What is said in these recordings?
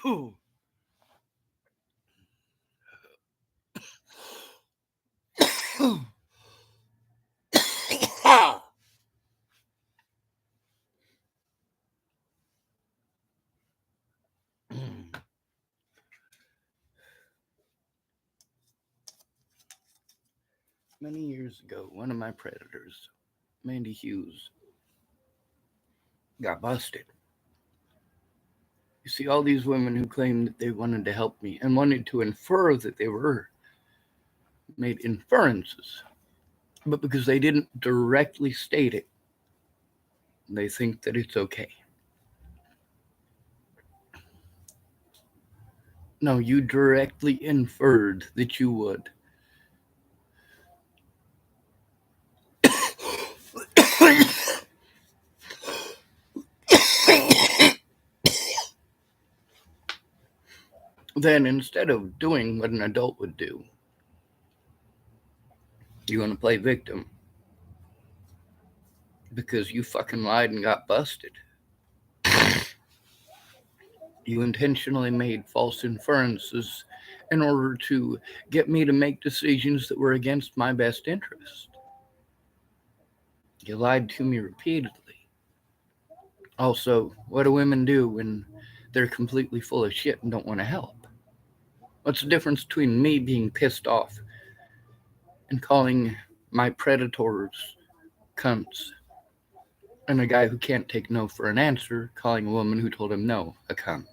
Many years ago, one of my predators, Mandi Hughes, got busted. You see, all these women who claimed that they wanted to help me and wanted to infer that they were made inferences, but because they didn't directly state it, they think that it's okay. No, you directly inferred that you would. Then, instead of doing what an adult would do, you want to play victim because you fucking lied and got busted. You intentionally made false inferences in order to get me to make decisions that were against my best interest. You lied to me repeatedly. Also, what do women do when they're completely full of shit and don't want to help? What's the difference between me being pissed off and calling my predators cunts and a guy who can't take no for an answer calling a woman who told him no a cunt?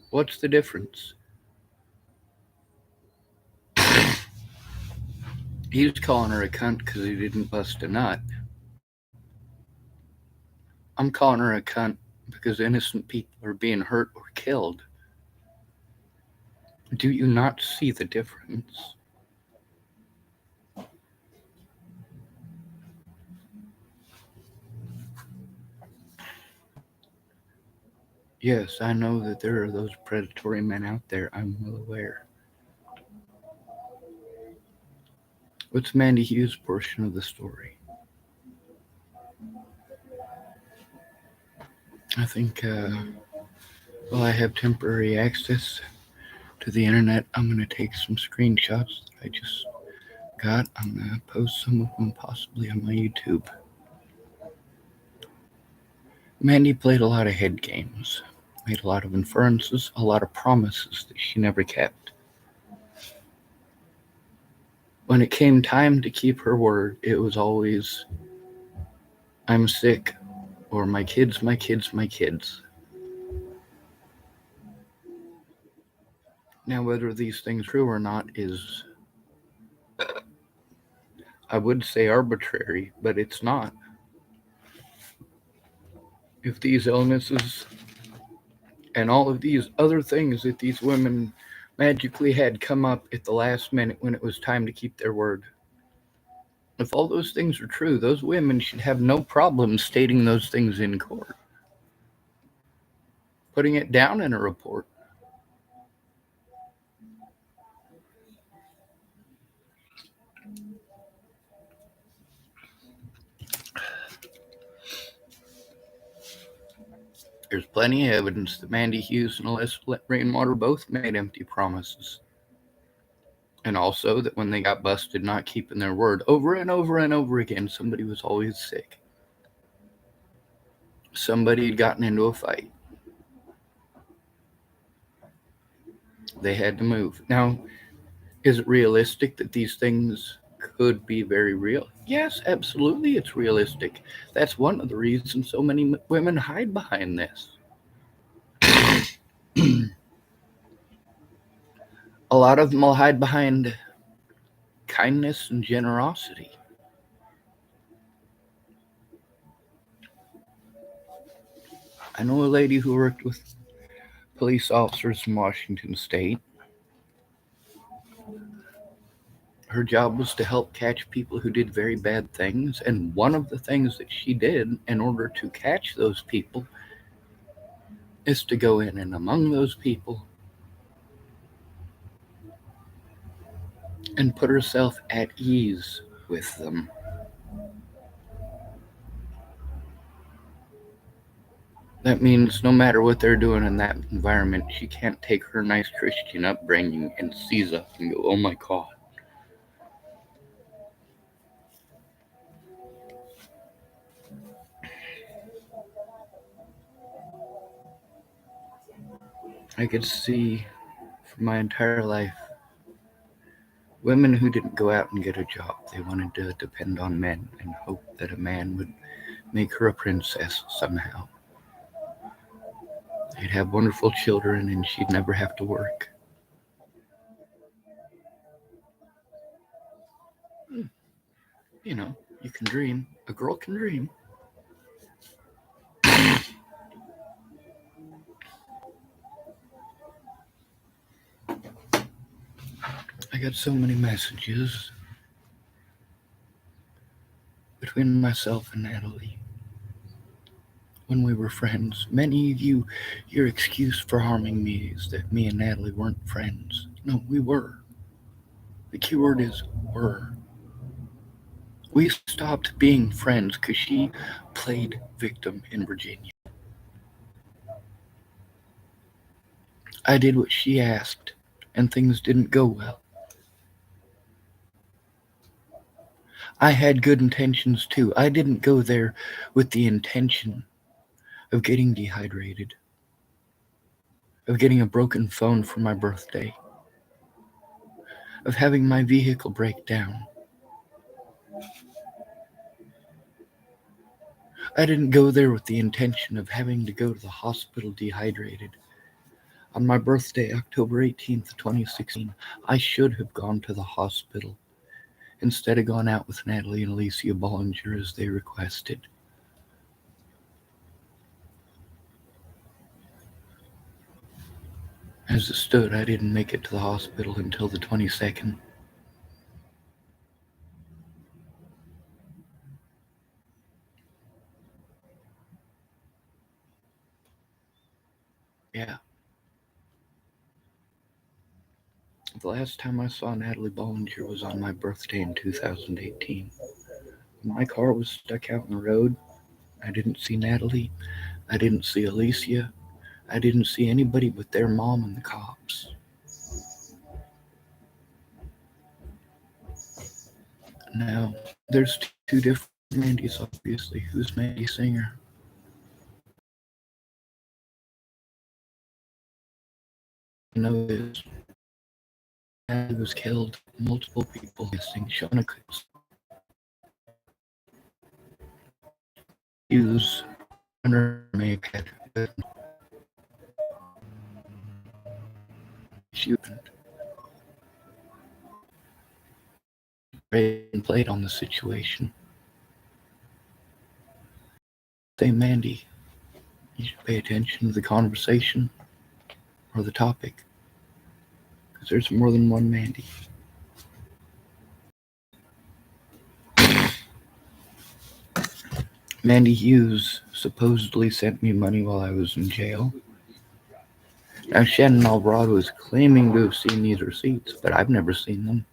What's the difference? He's calling her a cunt because he didn't bust a nut. I'm calling her a cunt because innocent people are being hurt or killed. Do you not see the difference? Yes, I know that there are those predatory men out there. I'm well aware. What's Mandi Hughes' portion of the story? I think, I have temporary access to the internet. I'm going to take some screenshots that I just got. I'm going to post some of them possibly on my YouTube. Mandi played a lot of head games, made a lot of inferences, a lot of promises that she never kept. When it came time to keep her word, it was always, I'm sick, or my kids, my kids, my kids. Now, whether these things are true or not is, I would say, arbitrary, but it's not. If these illnesses and all of these other things that these women magically had come up at the last minute when it was time to keep their word, if all those things are true, those women should have no problem stating those things in court, putting it down in a report. There's plenty of evidence that Mandi Hughes and Alyssa Rainwater both made empty promises. And also that when they got busted not keeping their word over and over and over again, somebody was always sick. Somebody had gotten into a fight. They had to move. Now, is it realistic that these things could be very real? Yes, absolutely, it's realistic. That's one of the reasons so many women hide behind this. A lot of them will hide behind kindness and generosity. I know a lady who worked with police officers in Washington State. Her job was to help catch people who did very bad things, and one of the things that she did in order to catch those people is to go in and among those people and put herself at ease with them. That means no matter what they're doing in that environment, she can't take her nice Christian upbringing and seize up and go, oh my God. I could see for my entire life women who didn't go out and get a job. They wanted to depend on men and hope that a man would make her a princess somehow. They'd have wonderful children and she'd never have to work. You know, you can dream. A girl can dream. I got so many messages between myself and Natalie when we were friends. Many of you, your excuse for harming me is that me and Natalie weren't friends. No, we were. The key word is were. We stopped being friends because she played victim in Virginia. I did what she asked, and things didn't go well. I had good intentions too. I didn't go there with the intention of getting dehydrated, of getting a broken phone for my birthday, of having my vehicle break down. I didn't go there with the intention of having to go to the hospital dehydrated. On my birthday, October 18th, 2016, I should have gone to the hospital instead of gone out with Natalie and Alyssa Bollinger as they requested. As it stood, I didn't make it to the hospital until the 22nd. Yeah, the last time I saw Natalie Bollinger was on my birthday in 2018. My car was stuck out in the road. I didn't see Natalie. I didn't see Alyssa. I didn't see anybody but their mom and the cops. Now, there's two different Mandys, obviously. Who's Mandy Singer? I know is Natalie was killed. Multiple people missing. Shauna Hughes, Hunter may have had she played on the situation. Say, Mandy, you should pay attention to the conversation or the topic, because there's more than one Mandy. Mandy Hughes supposedly sent me money while I was in jail. Now, Shannon Alvarado is claiming to have seen these receipts, but I've never seen them.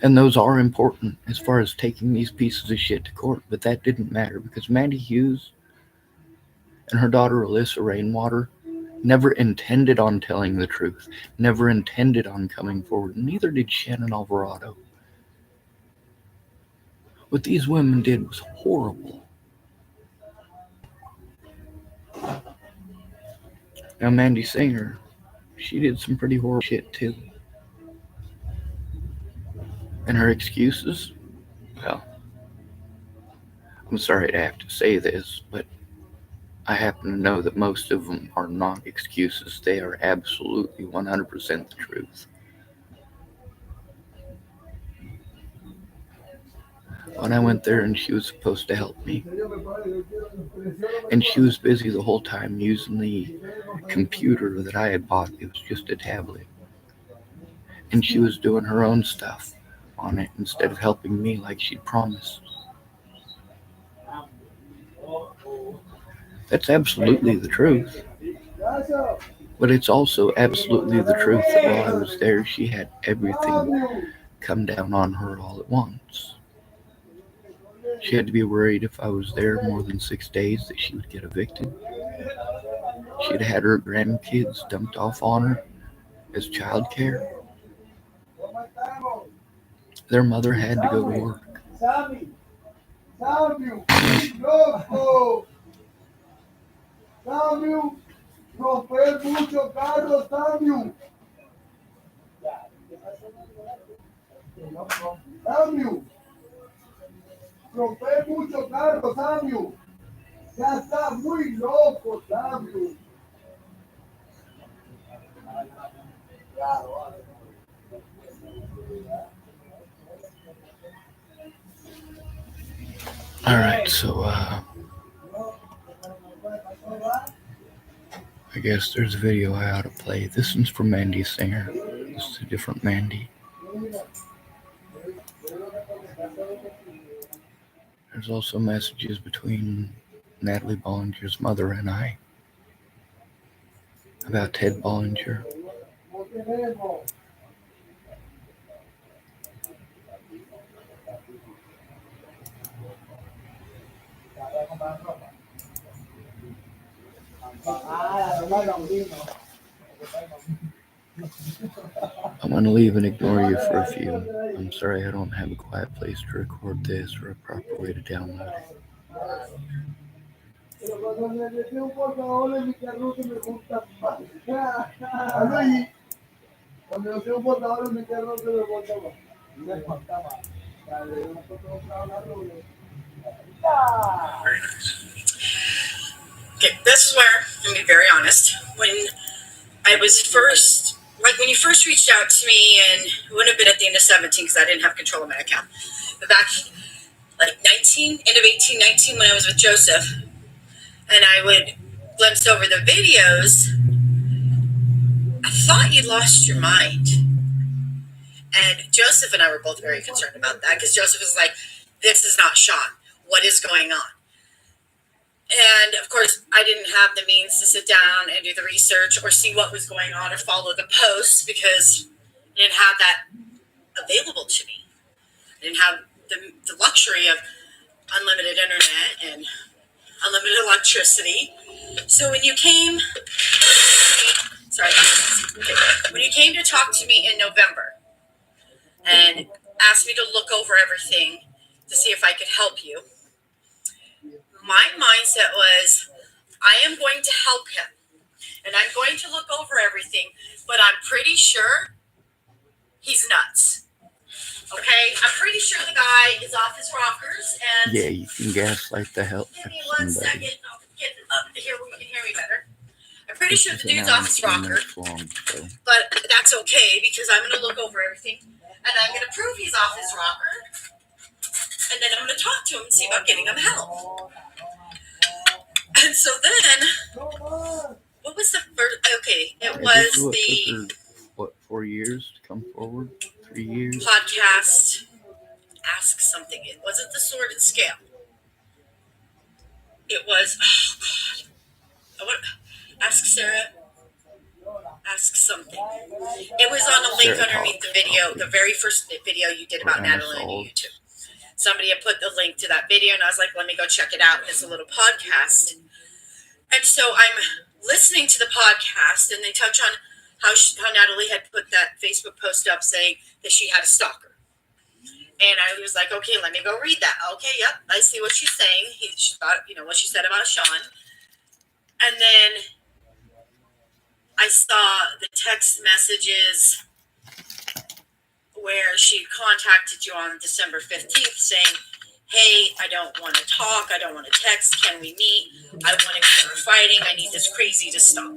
And those are important as far as taking these pieces of shit to court, but that didn't matter because Mandy Hughes and her daughter Alyssa Rainwater never intended on telling the truth, never intended on coming forward, neither did Shannon Alvarado. What these women did was horrible. Now, Mandy Singer, she did some pretty horrible shit too. And her excuses, well, I'm sorry to have to say this, but I happen to know that most of them are not excuses. They are absolutely 100% the truth. When I went there and she was supposed to help me, and she was busy the whole time using the computer that I had bought. It was just a tablet. And she was doing her own stuff on it instead of helping me like she'd promised. That's absolutely the truth. But it's also absolutely the truth that while I was there, she had everything come down on her all at once. She had to be worried if I was there more than 6 days that she would get evicted. She'd had her grandkids dumped off on her as childcare. Their mother had to go to work. Alright, so I guess there's a video I ought to play. This one's from Mandi Singer. This is a different Mandi. There's also messages between Natalie Bollinger's mother and I about Ted Bollinger. I'm going to leave and ignore you for a few. I'm sorry I don't have a quiet place to record this or a proper way to download it. Okay, this is where I'm going to be very honest. When I was first, when you first reached out to me, and it wouldn't have been at the end of 17 because I didn't have control of my account, but back end of 18, 19, when I was with Joseph, and I would glimpse over the videos, I thought you'd lost your mind. And Joseph and I were both very concerned about that because Joseph was like, this is not Sean. What is going on? And of course, I didn't have the means to sit down and do the research or see what was going on or follow the posts because I didn't have that available to me. I didn't have the luxury of unlimited internet and unlimited electricity. So when you came to me, when you came to talk to me in November and asked me to look over everything to see if I could help you, my mindset was, I am going to help him, and I'm going to look over everything, but I'm pretty sure he's nuts. Okay? I'm pretty sure the guy is off his rockers, and... Yeah, you can gaslight the hell Give out me of one somebody. second. I'll get up to here where you can hear me better. I'm pretty sure the dude's off his rocker, but that's okay, because I'm going to look over everything, and I'm going to prove he's off his rocker, and then I'm going to talk to him and see about getting him help. And so then, what was the first? Okay, it was the took her, 4 years to come forward? 3 years? Podcast. Ask something. It wasn't the Sword and Scale. It was. Oh God. Ask Sarah. Ask something. It was on a link Sarah underneath the Talks, video, okay. the very first video you did about Natalie on YouTube. Somebody had put the link to that video, and I was like, let me go check it out. It's a little podcast. And so I'm listening to the podcast, and they touch on how Natalie had put that Facebook post up saying that she had a stalker. And I was like, okay, let me go read that. Okay, yep, I see what she's saying. She thought, what she said about Sean. And then I saw the text messages where she contacted you on December 15th saying, hey, I don't want to talk. I don't want to text. Can we meet? I want to start fighting. I need this crazy to stop.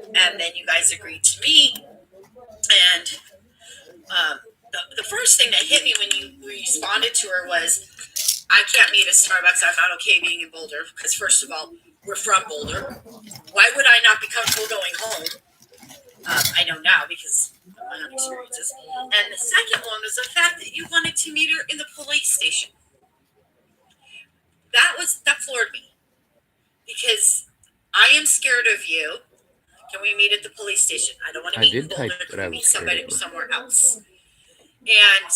And then you guys agreed to meet. And the first thing that hit me when you responded to her was, I can't meet at Starbucks. I'm not okay being in Boulder. Because first of all, we're from Boulder. Why would I not be comfortable going home? I know now because of my own experiences. And the second one was the fact that you wanted to meet her in the police station. That floored me. Because I am scared of you. Can we meet at the police station? I don't want to meet in Boulder. Can we meet somebody somewhere else? And